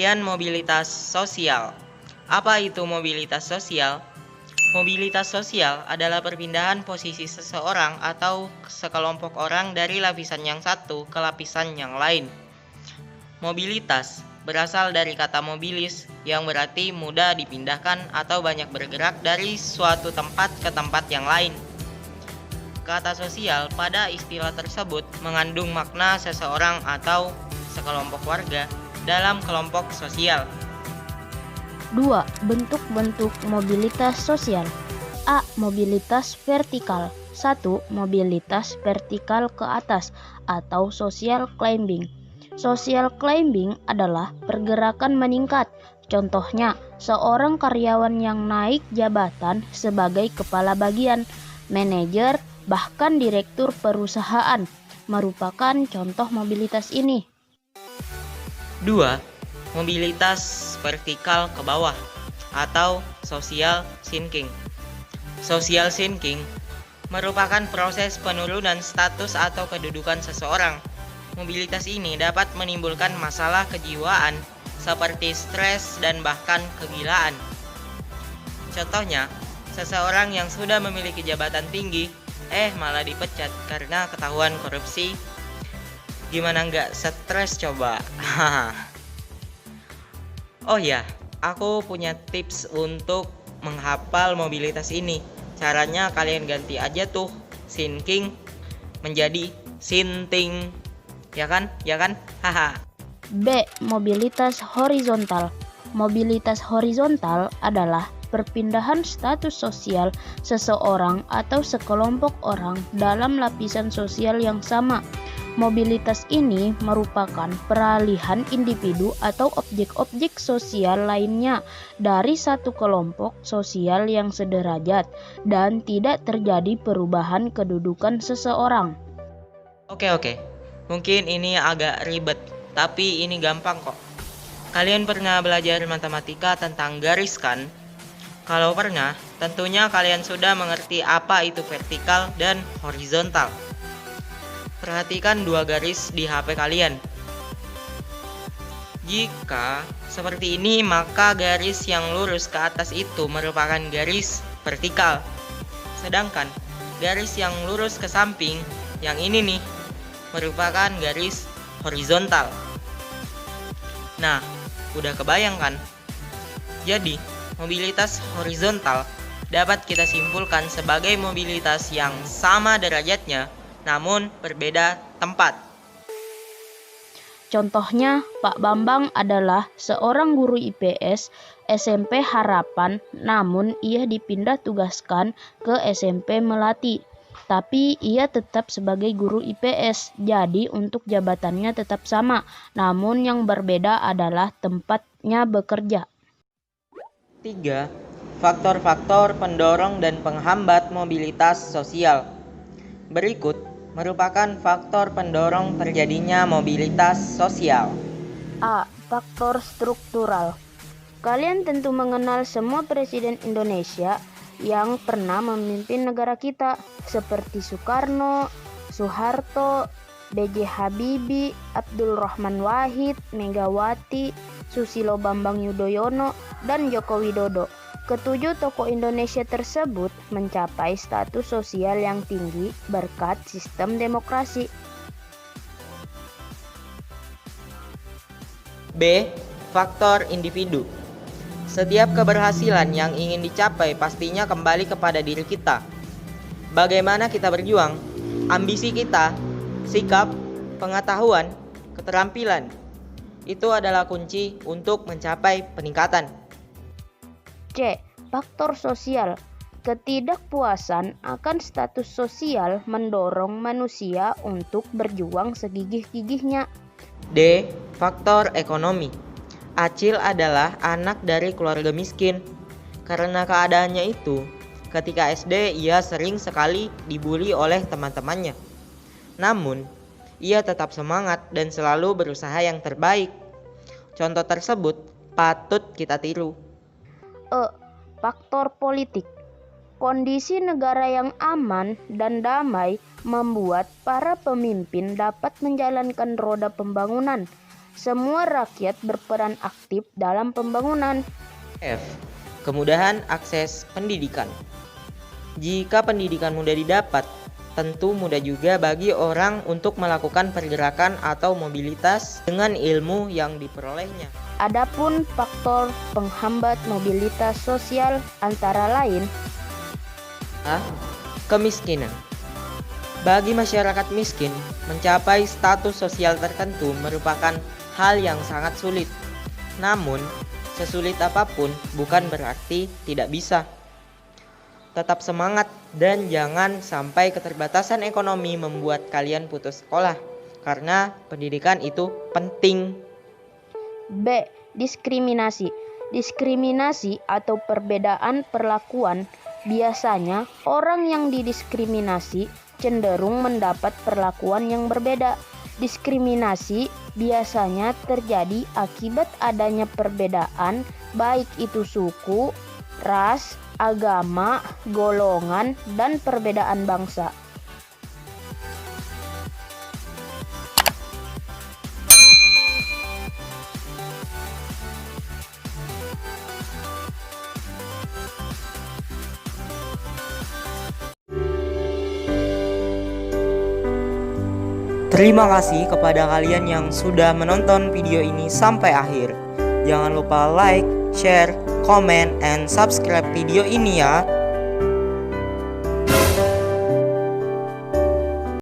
pengertian mobilitas sosial. Apa itu mobilitas sosial? Mobilitas sosial adalah perpindahan posisi seseorang atau sekelompok orang dari lapisan yang satu ke lapisan yang lain. Mobilitas berasal dari kata mobilis yang berarti mudah dipindahkan atau banyak bergerak dari suatu tempat ke tempat yang lain. Kata sosial pada istilah tersebut mengandung makna seseorang atau sekelompok warga dalam kelompok sosial. 2. Bentuk-bentuk mobilitas sosial. A. Mobilitas vertikal. 1. Mobilitas vertikal ke atas atau social climbing. Social climbing adalah pergerakan meningkat. Contohnya, seorang karyawan yang naik jabatan sebagai kepala bagian, manajer, bahkan direktur perusahaan merupakan contoh mobilitas ini. 2. Mobilitas vertikal ke bawah atau social sinking. Social sinking merupakan proses penurunan status atau kedudukan seseorang. Mobilitas ini dapat menimbulkan masalah kejiwaan seperti stres dan bahkan kegilaan. Contohnya, seseorang yang sudah memiliki jabatan tinggi malah dipecat karena ketahuan korupsi. Gimana nggak stres coba? Oh ya, aku punya tips untuk menghafal mobilitas ini. Caranya kalian ganti aja tuh sinking menjadi sinting. Ya kan? Haha. B. Mobilitas horizontal. Mobilitas horizontal adalah perpindahan status sosial seseorang atau sekelompok orang dalam lapisan sosial yang sama. Mobilitas ini merupakan peralihan individu atau objek-objek sosial lainnya dari satu kelompok sosial yang sederajat dan tidak terjadi perubahan kedudukan seseorang. Oke. Mungkin ini agak ribet, tapi ini gampang kok. Kalian pernah belajar matematika tentang garis kan? Kalau pernah, tentunya kalian sudah mengerti apa itu vertikal dan horizontal. Perhatikan dua garis di HP kalian. Jika seperti ini, maka garis yang lurus ke atas itu merupakan garis vertikal. Sedangkan garis yang lurus ke samping, yang ini nih, merupakan garis horizontal. Nah, udah kebayang kan? Jadi, mobilitas horizontal dapat kita simpulkan sebagai mobilitas yang sama derajatnya namun berbeda tempat. Contohnya, Pak Bambang adalah seorang guru IPS SMP Harapan, namun ia dipindah tugaskan ke SMP Melati. Tapi ia tetap sebagai guru IPS, jadi untuk jabatannya tetap sama, namun yang berbeda adalah tempatnya bekerja. 3. Faktor-faktor pendorong dan penghambat mobilitas sosial. Berikut merupakan faktor pendorong terjadinya mobilitas sosial. A. Faktor struktural. Kalian tentu mengenal semua presiden Indonesia yang pernah memimpin negara kita, seperti Soekarno, Soeharto, B.J. Habibie, Abdul Rahman Wahid, Megawati, Susilo Bambang Yudhoyono, dan Joko Widodo. Ketujuh tokoh Indonesia tersebut mencapai status sosial yang tinggi berkat sistem demokrasi. B. Faktor individu. Setiap keberhasilan yang ingin dicapai pastinya kembali kepada diri kita. Bagaimana kita berjuang, ambisi kita, sikap, pengetahuan, keterampilan. Itu adalah kunci untuk mencapai peningkatan. C. Faktor sosial. Ketidakpuasan akan status sosial mendorong manusia untuk berjuang segigih-gigihnya. D. Faktor ekonomi. Acil adalah anak dari keluarga miskin. Karena keadaannya itu, ketika SD ia sering sekali dibully oleh teman-temannya. Namun, ia tetap semangat dan selalu berusaha yang terbaik. Contoh tersebut patut kita tiru. E. Faktor politik. Kondisi negara yang aman dan damai membuat para pemimpin dapat menjalankan roda pembangunan. Semua rakyat berperan aktif dalam pembangunan. F. Kemudahan akses pendidikan. Jika pendidikan mudah didapat, tentu mudah juga bagi orang untuk melakukan pergerakan atau mobilitas dengan ilmu yang diperolehnya. Adapun faktor penghambat mobilitas sosial antara lain A. Kemiskinan. Bagi masyarakat miskin, mencapai status sosial tertentu merupakan hal yang sangat sulit. Namun, sesulit apapun bukan berarti tidak bisa. Tetap semangat dan jangan sampai keterbatasan ekonomi membuat kalian putus sekolah, karena pendidikan itu penting. B. Diskriminasi. Diskriminasi atau perbedaan perlakuan, biasanya orang yang didiskriminasi cenderung mendapat perlakuan yang berbeda. Diskriminasi biasanya terjadi akibat adanya perbedaan, baik itu suku, ras, agama, golongan, dan perbedaan bangsa. Terima kasih kepada kalian yang sudah menonton video ini sampai akhir. Jangan lupa like, share, comment, and subscribe video ini ya.